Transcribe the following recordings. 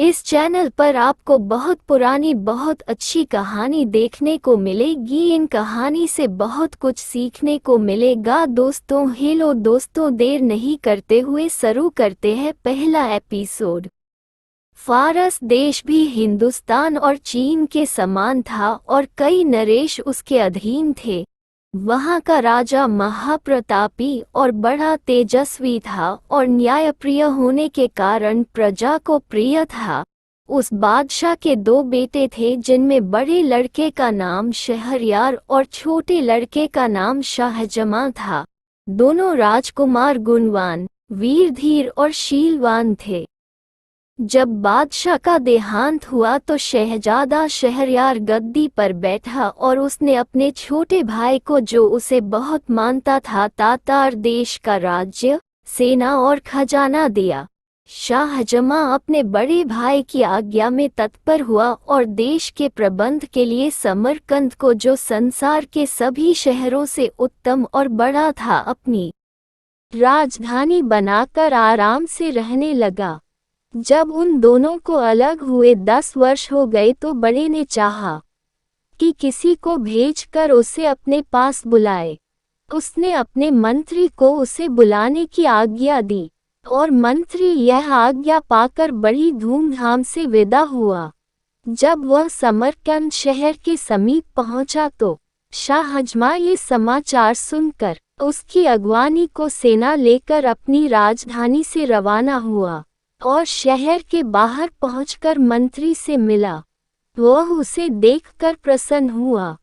इस चैनल पर आपको बहुत पुरानी बहुत अच्छी कहानी देखने को मिलेगी। इन कहानी से बहुत कुछ सीखने को मिलेगा। दोस्तों हेलो दोस्तों, देर नहीं करते हुए शुरू करते हैं पहला एपिसोड। फारस देश भी हिंदुस्तान और चीन के समान था और कई नरेश उसके अधीन थे। वहाँ का राजा महाप्रतापी और बड़ा तेजस्वी था और न्यायप्रिय होने के कारण प्रजा को प्रिय था। उस बादशाह के दो बेटे थे, जिनमें बड़े लड़के का नाम शहरयार और छोटे लड़के का नाम शाहजमां था। दोनों राजकुमार गुणवान, वीरधीर और शीलवान थे। जब बादशाह का देहांत हुआ तो शहजादा शहरयार गद्दी पर बैठा और उसने अपने छोटे भाई को, जो उसे बहुत मानता था, तातार देश का राज्य, सेना और खजाना दिया। शाहजमां अपने बड़े भाई की आज्ञा में तत्पर हुआ और देश के प्रबंध के लिए समरकंद को, जो संसार के सभी शहरों से उत्तम और बड़ा था, अपनी राजधानी बनाकर आराम से रहने लगा। जब उन दोनों को अलग हुए 10 वर्ष हो गए तो बड़े ने चाहा कि किसी को भेजकर उसे अपने पास बुलाए। उसने अपने मंत्री को उसे बुलाने की आज्ञा दी और मंत्री यह आज्ञा पाकर बड़ी धूमधाम से विदा हुआ। जब वह समरकंद शहर के समीप पहुंचा तो शाहजमां ये समाचार सुनकर उसकी अगवानी को सेना लेकर अपनी राजधानी से रवाना हुआ और शहर के बाहर पहुंचकर मंत्री से मिला। वह उसे देखकर प्रसन्न हुआ।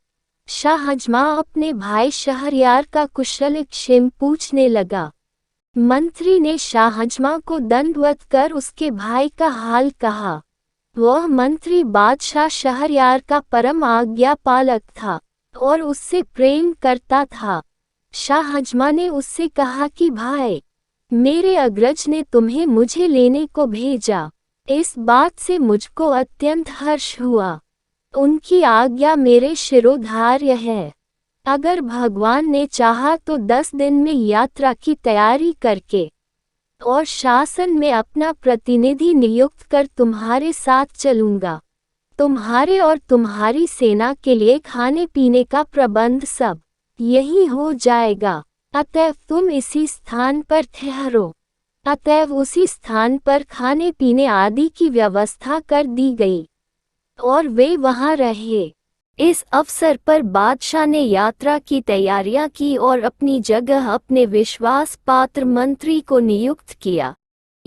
शाहजमां अपने भाई शहरयार का कुशलक्षेम पूछने लगा। मंत्री ने शाहजमां को दंडवत कर उसके भाई का हाल कहा। वह मंत्री बादशाह शहरयार का परम आज्ञा पालक था और उससे प्रेम करता था। शाहजमां ने उससे कहा कि भाई, मेरे अग्रज ने तुम्हें मुझे लेने को भेजा। इस बात से मुझको अत्यंत हर्ष हुआ। उनकी आज्ञा मेरे शिरोधार्य है। अगर भगवान ने चाहा तो 10 दिन में यात्रा की तैयारी करके और शासन में अपना प्रतिनिधि नियुक्त कर तुम्हारे साथ चलूंगा। तुम्हारे और तुम्हारी सेना के लिए खाने पीने का प्रबंध सब यही हो जाएगा। अतएव तुम इसी स्थान पर ठहरो। अतएव उसी स्थान पर खाने पीने आदि की व्यवस्था कर दी गई और वे वहां रहे। इस अवसर पर बादशाह ने यात्रा की तैयारियां की और अपनी जगह अपने विश्वास पात्र मंत्री को नियुक्त किया।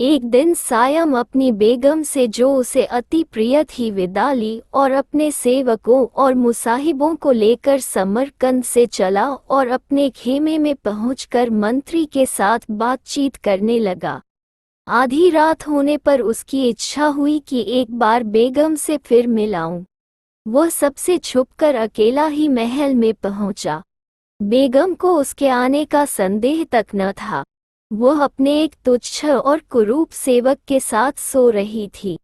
एक दिन सायं अपनी बेगम से, जो उसे अति प्रिय थी, विदा ली और अपने सेवकों और मुसाहिबों को लेकर समरकंद से चला और अपने खेमे में पहुंचकर मंत्री के साथ बातचीत करने लगा। आधी रात होने पर उसकी इच्छा हुई कि एक बार बेगम से फिर मिलाऊं। वह सबसे छुपकर अकेला ही महल में पहुंचा। बेगम को उसके आने का संदेह तक न था। वह अपने एक तुच्छ और कुरूप सेवक के साथ सो रही थी।